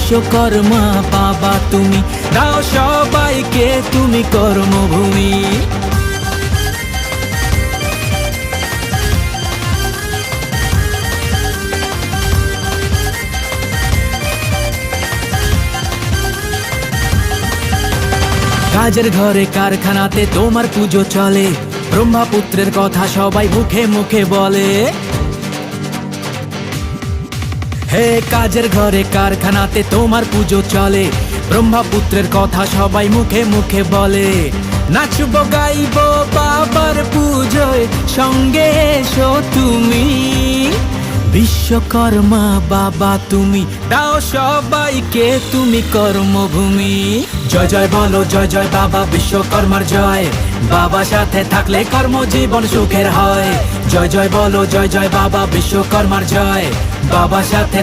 বিশ্বকর্মা বাবা তুমি, দাও সবাইকে তুমি কর্মভূমি। কাজের ঘরে কারখানাতে তোমার পুজো চলে, ব্রহ্মপুত্রের কথা সবাই মুখে মুখে বলে। হে কাজের ঘরে কারখানাতে তোমার পুজো চলে, ব্রহ্মপুত্রের কথা সবাই মুখে মুখে বলে। নাচবো গাইবো বাবার পুজোয়, সঙ্গে এসো তুমি। বিশ্বকর্মা বাবা তুমি, দাও সবাইকে তুমি কর্মভূমি। জয় জয় বলো জয় জয় বাবা বিশ্বকর্মার জয়, বাবা সাথে থাকলে কর্মজীবন সুখের হয়। জয় জয় বলো জয় জয় বাবা বিশ্বকর্মার জয়, বাবা সাথে